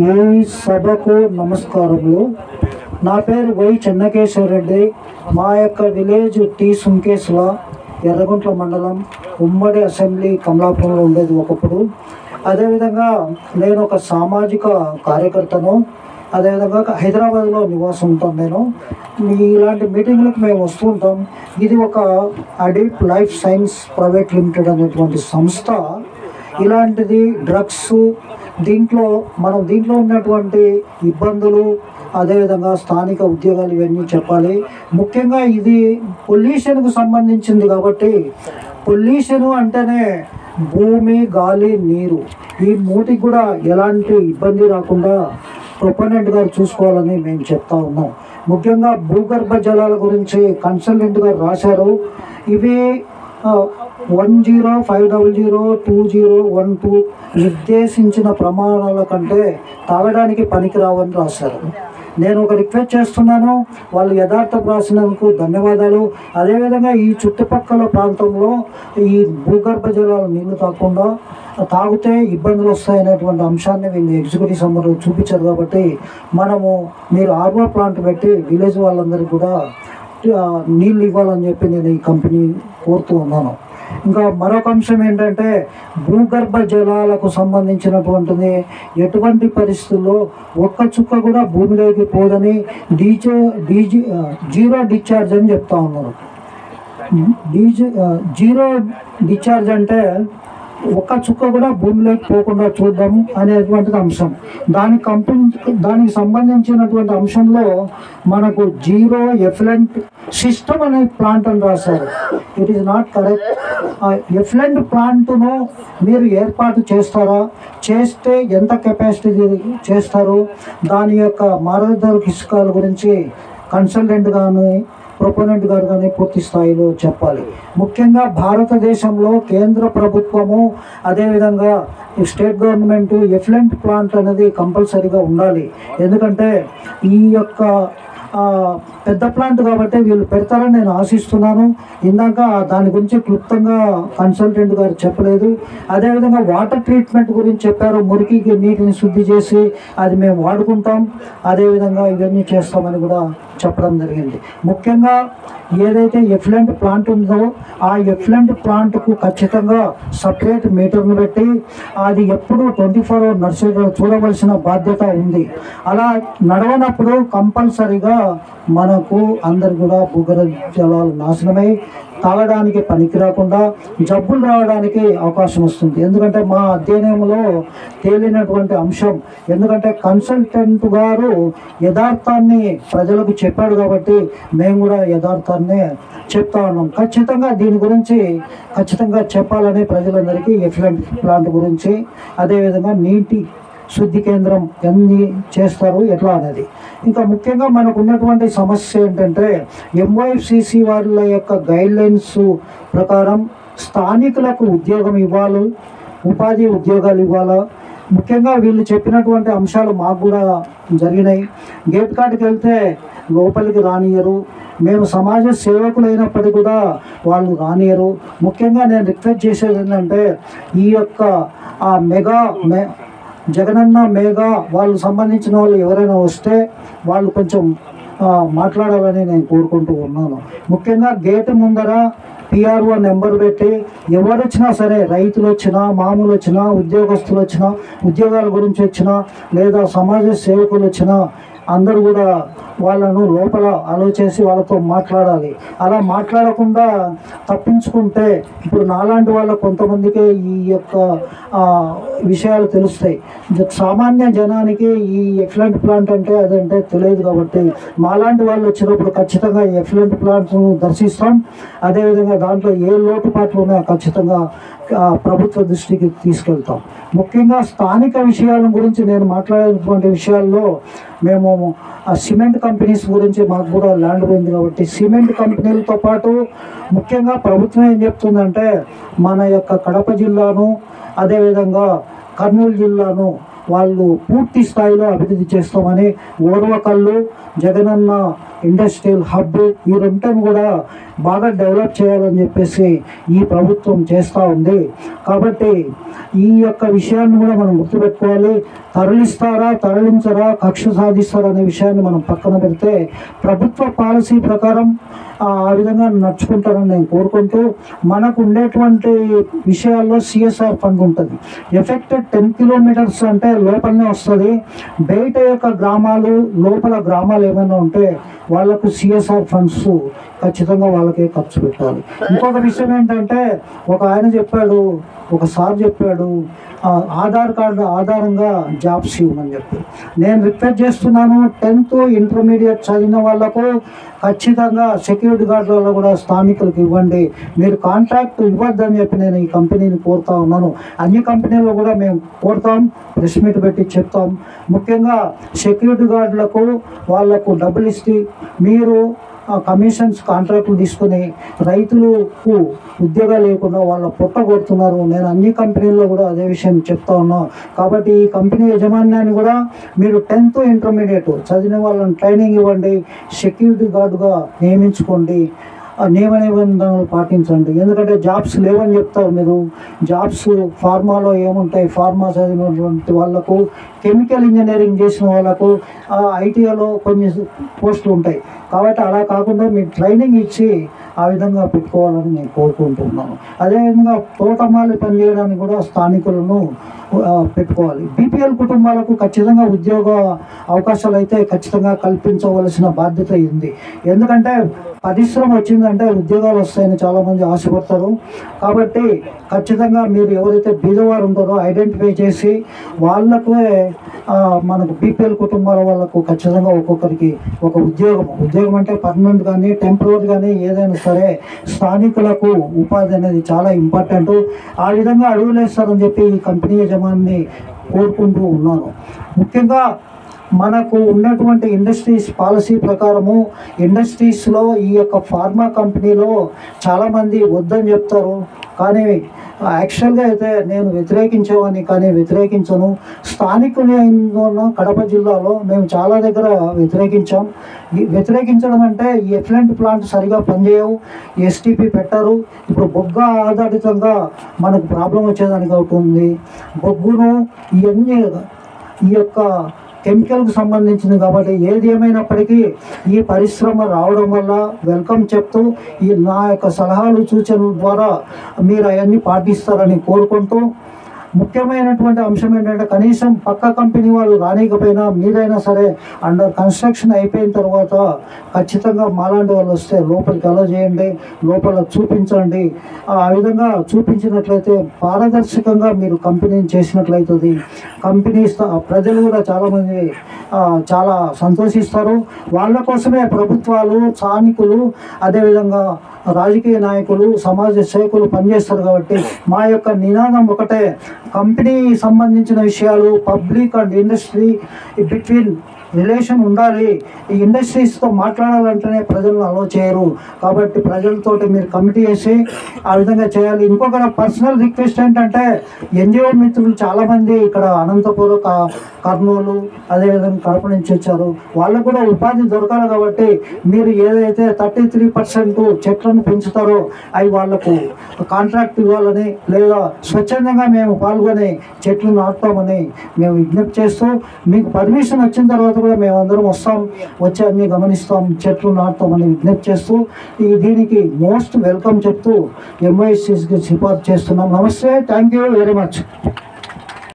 ఈ సభకు నమస్కారములు. నా పేరు వై చెన్నకేశ్వర రెడ్డి. మా యొక్క విలేజ్ టీ సుంకేసుల ఎర్రగుంట్ల మండలం ఉమ్మడి అసెంబ్లీ కమలాపురంలో ఉండేది ఒకప్పుడు. అదేవిధంగా నేను ఒక సామాజిక కార్యకర్తను. అదేవిధంగా హైదరాబాద్లో నివాసం ఉంటాను నేను. ఇలాంటి మీటింగ్లకు మేము వస్తూ ఉంటాం. ఇది ఒక audit life science private limited అనేటువంటి సంస్థ. ఇలాంటిది డ్రగ్స్ దీంట్లో ఉన్నటువంటి ఇబ్బందులు, అదేవిధంగా స్థానిక ఉద్యోగాలు ఇవన్నీ చెప్పాలి. ముఖ్యంగా ఇది పొల్యూషన్కు సంబంధించింది కాబట్టి పొల్యూషను అంటేనే భూమి, గాలి, నీరు ఈ మూటికి కూడా ఎలాంటి ఇబ్బంది రాకుండా ప్రొపోనెంట్ గారు చూసుకోవాలని మేము చెప్తా ఉన్నాం. ముఖ్యంగా భూగర్భ జలాల గురించి కన్సల్టెంట్ గారు రాశారు. ఇవి 10502012 నిర్దేశించిన ప్రమాణాల కంటే తాగడానికి పనికిరావని రాశారు. నేను ఒక రిక్వెస్ట్ చేస్తున్నాను, వాళ్ళు యథార్థం రాసినందుకు ధన్యవాదాలు. అదేవిధంగా ఈ చుట్టుపక్కల ప్రాంతంలో ఈ భూగర్భ జలాలు నీళ్లు తాగకుండా తాగితే ఇబ్బందులు వస్తాయనేటువంటి అంశాన్ని వీళ్ళు ఎగ్జిక్యూటివ్ సమ్మర్లో చూపించారు. కాబట్టి మీరు ఆర్వో ప్లాంట్ పెట్టి విలేజ్ వాళ్ళందరికీ కూడా నీళ్ళు ఇవ్వాలని చెప్పి నేను ఈ కంపెనీ కోరుతూ ఉన్నాను. ఇంకా మరొక అంశం ఏంటంటే భూగర్భ జలాలకు సంబంధించినటువంటిది ఎటువంటి పరిస్థితుల్లో ఒక్క చుక్క కూడా భూమిలోకి పోదని జీరో డిశ్చార్జ్ అని చెప్తా ఉన్నారు. జీరో డిశ్చార్జ్ అంటే ఒక్క చుక్క కూడా భూమిలోకి పోకుండా చూద్దాం అనేటువంటిది అంశం. దానికి సంబంధించినటువంటి అంశంలో మనకు జీరో ఎఫ్లెంట్ సిస్టమ్ అనే ప్లాంట్ అని రాశారు. It is not correct. Effluent ప్లాంట్ను మీరు ఏర్పాటు చేస్తారా, చేస్తే ఎంత కెపాసిటీ చేస్తారు, దాని యొక్క మార్గదర్శకాల గురించి కన్సల్టెంట్ కానీ ప్రొపోనెంట్ గారు కానీ పూర్తి స్థాయిలో చెప్పాలి. ముఖ్యంగా భారతదేశంలో కేంద్ర ప్రభుత్వము అదేవిధంగా స్టేట్ గవర్నమెంట్ ఎఫ్లెంట్ ప్లాంట్ అనేది కంపల్సరీగా ఉండాలి. ఎందుకంటే ఈ యొక్క పెద్ద ప్లాంట్ కాబట్టి వీళ్ళు పెడతారని నేను ఆశిస్తున్నాను. ఇందాక దాని గురించి క్లుప్తంగా కన్సల్టెంట్ గారు చెప్పలేదు. అదేవిధంగా వాటర్ ట్రీట్మెంట్ గురించి చెప్పారు. మురికి నీటిని శుద్ధి చేసి అది మేము వాడుకుంటాం, అదేవిధంగా ఇవన్నీ చేస్తామని కూడా చెప్పడం జరిగింది. ముఖ్యంగా ఏదైతే ఎఫ్లెంట్ ప్లాంట్ ఉందో ఆ ఎఫ్లెంట్ ప్లాంట్కు ఖచ్చితంగా సపరేట్ మీటర్ను పెట్టి అది ఎప్పుడు 24 hours నడిచేగా చూడవలసిన బాధ్యత ఉంది. అలా నడవనప్పుడు కంపల్సరీగా మనకు అందరు కూడా భూగర్భ జలాలు నాశనమై తాగడానికి పనికి రాకుండా జబ్బులు రావడానికి అవకాశం వస్తుంది. ఎందుకంటే మా అధ్యయనంలో తేలినటువంటి అంశం. ఎందుకంటే కన్సల్టెంట్ గారు యథార్థాన్ని ప్రజలకు చెప్పాడు కాబట్టి మేము కూడా యథార్థాన్ని చెప్తా ఉన్నాం. ఖచ్చితంగా దీని గురించి చెప్పాలని ప్రజలందరికీ ఎఫ్లెంట్ ప్లాంట్ గురించి, అదేవిధంగా నీటి శుద్ధి కేంద్రం ఎన్ని చేస్తారు ఎట్లా అనేది. ఇంకా ముఖ్యంగా మనకు ఉన్నటువంటి సమస్య ఏంటంటే ఎంవైఎఫ్సిసి వాళ్ళ యొక్క గైడ్లైన్స్ ప్రకారం స్థానికులకు ఉద్యోగం ఇవ్వాలి, ఉపాధి ఉద్యోగాలు ఇవ్వాలా. ముఖ్యంగా వీళ్ళు చెప్పినటువంటి అంశాలు మాకు కూడా జరిగినాయి. గేట్ కాడికి వెళ్తే లోపలికి రానియరు. మేము సమాజ సేవకులైనప్పటికీ కూడా వాళ్ళు రానియరు. ముఖ్యంగా నేను రిక్వెస్ట్ చేసేది ఏంటంటే ఈ యొక్క జగనన్న మేఘా వాళ్ళు సంబంధించిన వాళ్ళు ఎవరైనా వస్తే వాళ్ళు కొంచెం మాట్లాడాలని నేను కోరుకుంటూ ఉన్నాను. ముఖ్యంగా గేటు ముందర PRO నెంబర్ పెట్టి ఎవరు వచ్చినా సరే, రైతులు వచ్చినా, మామూలు వచ్చినా, ఉద్యోగస్తులు వచ్చినా, ఉద్యోగాల గురించి వచ్చినా, లేదా సమాజ సేవకులు వచ్చినా అందరూ కూడా వాళ్ళను లోపల అలో చేసి వాళ్ళతో మాట్లాడాలి. అలా మాట్లాడకుండా తప్పించుకుంటే ఇప్పుడు నాలాంటి వాళ్ళ కొంతమందికి ఈ యొక్క విషయాలు తెలుస్తాయి. సామాన్య జనానికి ఈ ఎఫ్లెంట్ ప్లాంట్ అంటే అదంటే తెలియదు. కాబట్టి మాలాంటి వాళ్ళు వచ్చినప్పుడు ఖచ్చితంగా ఎఫ్లెంట్ ప్లాంట్ను దర్శిస్తాం. అదేవిధంగా దాంట్లో ఏ లోటుపాట్లు ఉన్నాయో ఖచ్చితంగా ప్రభుత్వ దృష్టికి తీసుకెళ్తాం. ముఖ్యంగా స్థానిక విషయాల గురించి నేను మాట్లాడేటువంటి విషయాల్లో మేము సిమెంట్ కంపెనీస్ గురించి మాకు కూడా ల్యాండ్ పోయింది కాబట్టి సిమెంట్ కంపెనీలతో పాటు ముఖ్యంగా ప్రభుత్వం ఏం చెప్తుందంటే మన యొక్క కడప జిల్లాను అదేవిధంగా కర్నూలు జిల్లాను వాళ్ళు పూర్తి స్థాయిలో అభివృద్ధి చేస్తామని, ఓర్వకల్లు, జగనన్న ఇండస్ట్రియల్ హబ్ ఈ రెండును కూడా బాగా డెవలప్ చేయాలని చెప్పేసి ఈ ప్రభుత్వం చేస్తూ ఉంది. కాబట్టి ఈ యొక్క విషయాన్ని కూడా మనం గుర్తుపెట్టుకోవాలి. తరలిస్తారా, తరలించరా, కక్ష సాధిస్తారా అనే విషయాన్ని మనం పక్కన పెడితే ప్రభుత్వ పాలసీ ప్రకారం ఆ విధంగా నడుచుకుంటారని నేను కోరుకుంటూ, మనకు ఉండేటువంటి విషయాల్లో సిఎస్ఆర్ ఫండ్ ఉంటుంది. ఎఫెక్టెడ్ 10 కిలోమీటర్స్ అంటే లోపలనే వస్తుంది. బయట యొక్క గ్రామాలు, లోపల గ్రామాలు ఏమైనా ఉంటే వాళ్ళకు సిఎస్ఆర్ ఫండ్స్ ఖచ్చితంగా వాళ్ళకే ఖర్చు పెట్టాలి. ఇంకొక విషయం ఏంటంటే, ఒక ఆయన చెప్పాడు, ఒక సార్ చెప్పాడు, ఆధార్ కార్డు ఆధారంగా జాబ్స్ ఇవ్వమని చెప్పి. నేను రిక్వెస్ట్ చేస్తున్నాను, 10th ఇంటర్మీడియట్ చదివిన వాళ్ళకు ఖచ్చితంగా సెక్యూరిటీ గార్డులలో కూడా స్థానికులకు ఇవ్వండి. మీరు కాంట్రాక్ట్ ఇవ్వద్దని చెప్పి నేను ఈ కంపెనీని కోరుతా ఉన్నాను. అన్ని కంపెనీల్లో కూడా మేము కోరుతాం, ప్రెస్ మీట్ పెట్టి చెప్తాం. ముఖ్యంగా సెక్యూరిటీ గార్డులకు వాళ్ళకు డబ్బులు ఇస్తే మీరు కమిషన్స్ కాంట్రాక్టులు తీసుకుని రైతులకు ఉద్యోగాలు లేకుండా వాళ్ళ పొట్ట కొడుతున్నారు. నేను అన్ని కంపెనీల్లో కూడా అదే విషయం చెప్తా ఉన్నాను. కాబట్టి ఈ కంపెనీ యజమాన్యాన్ని కూడా మీరు 10th ఇంటర్మీడియట్ చదివిన వాళ్ళని ట్రైనింగ్ ఇవ్వండి, సెక్యూరిటీ గార్డుగా నియమించుకోండి, నియమ నిబంధనలు పాటించండి. ఎందుకంటే జాబ్స్ లేవని చెప్తారు మీరు. జాబ్స్ ఫార్మాలో ఏముంటాయి, ఫార్మా చదివినటువంటి వాళ్ళకు, కెమికల్ ఇంజనీరింగ్ చేసిన వాళ్ళకు ఐటీఐలో కొన్ని పోస్టులు ఉంటాయి. కాబట్టి అలా కాకుండా మీరు ట్రైనింగ్ ఇచ్చి ఆ విధంగా పెట్టుకోవాలని నేను కోరుకుంటున్నాను. అదేవిధంగా తోటమాలి పనిచేయడానికి కూడా స్థానికులను పెట్టుకోవాలి. బీపీఎల్ కుటుంబాలకు ఖచ్చితంగా ఉద్యోగ అవకాశాలు అయితే ఖచ్చితంగా కల్పించవలసిన బాధ్యత ఉంది. ఎందుకంటే పరిశ్రమ వచ్చిందంటే ఉద్యోగాలు వస్తాయని చాలామంది ఆశపడతారు. కాబట్టి ఖచ్చితంగా మీరు ఎవరైతే బీదవారు ఉంటారో ఐడెంటిఫై చేసి వాళ్ళకు మనకు బీపీఎల్ కుటుంబాల వాళ్ళకు ఖచ్చితంగా ఒక్కొక్కరికి ఒక ఉద్యోగం అంటే పర్మనెంట్ కానీ టెంపరరీ కానీ ఏదైనా సరే స్థానికులకు ఉపాధి అనేది చాలా ఇంపార్టెంట్. ఆ విధంగా అడుగులేస్తారని చెప్పి ఈ కంపెనీ యజమాని కోరుకుంటూ ఉన్నాను. ముఖ్యంగా మనకు ఉన్నటువంటి ఇండస్ట్రీస్ పాలసీ ప్రకారము ఇండస్ట్రీస్లో ఈ యొక్క ఫార్మా కంపెనీలో చాలామంది వద్దని చెప్తారు. కానీ యాక్చువల్గా అయితే నేను వ్యతిరేకించేవాడిని, కానీ వ్యతిరేకించను. స్థానికుని ఉన్న కడప జిల్లాలో మేము చాలా దగ్గర వ్యతిరేకించడం అంటే ఈ ఎఫ్లెంట్ ప్లాంట్ సరిగా పనిచేయవు, ఎస్టీపీ పెట్టారు. ఇప్పుడు బొగ్గ ఆధారితంగా మనకు ప్రాబ్లం వచ్చేదానికి అవుతుంది. బొగ్గును ఇవన్నీ ఈ యొక్క కెమికల్కి సంబంధించింది. కాబట్టి ఏది ఏమైనప్పటికీ ఈ పరిశ్రమ రావడం వల్ల వెల్కమ్ చెప్తూ నా యొక్క సలహాలు సూచనల ద్వారా మీరు అవన్నీ పాటిస్తారని కోరుకుంటూ, ముఖ్యమైనటువంటి అంశం ఏంటంటే కనీసం పక్క కంపెనీ వాళ్ళు రానికపోయినా మీరైనా సరే అండర్ కన్స్ట్రక్షన్ అయిపోయిన తర్వాత ఖచ్చితంగా మాలాంటి వాళ్ళు వస్తే లోపలికి అలో చేయండి, లోపల చూపించండి. ఆ విధంగా చూపించినట్లయితే పారదర్శకంగా మీరు కంపెనీని చేసినట్లయితుంది. కంపెనీ ప్రజలు కూడా చాలామంది చాలా సంతోషిస్తారు. వాళ్ళ కోసమే ప్రభుత్వాలు, స్థానికులు, అదేవిధంగా రాజకీయ నాయకులు, సమాజ సేవకులు పనిచేస్తారు. కాబట్టి మా యొక్క నినాదం ఒకటే, కంపెనీ సంబంధించిన విషయాలు public and industry between relation ఉండాలి. ఈ ఇండస్ట్రీస్తో మాట్లాడాలంటేనే ప్రజలను అలో చేయరు. కాబట్టి ప్రజలతోటి మీరు కమిటీ చేసి ఆ విధంగా చేయాలి. ఇంకొక పర్సనల్ రిక్వెస్ట్ ఏంటంటే, ఎన్జిఓ మిత్రులు చాలామంది ఇక్కడ అనంతపురం, కర్నూలు, అదేవిధంగా కడప నుంచి వచ్చారు. వాళ్ళకు కూడా ఉపాధి దొరకాలి. కాబట్టి మీరు ఏదైతే 33% చెట్లను పెంచుతారో అవి వాళ్లకు కాంట్రాక్ట్ ఇవ్వాలని, లేదా స్వచ్ఛందంగా మేము పాల్గొని చెట్లు నాటుతామని మేము విజ్ఞప్తి చేస్తూ, మీకు పర్మిషన్ వచ్చిన తర్వాత కూడా మేమందరం వచ్చి అన్ని గమనిస్తాం, చెట్లు నాటుతామని విజ్ఞప్తి చేస్తూ దీనికి మోస్ట్ వెల్కమ్ చెప్తూ ఎంఐసికి సిఫార్సు చేస్తున్నాం. నమస్తే, థ్యాంక్ యూ వెరీ మచ్.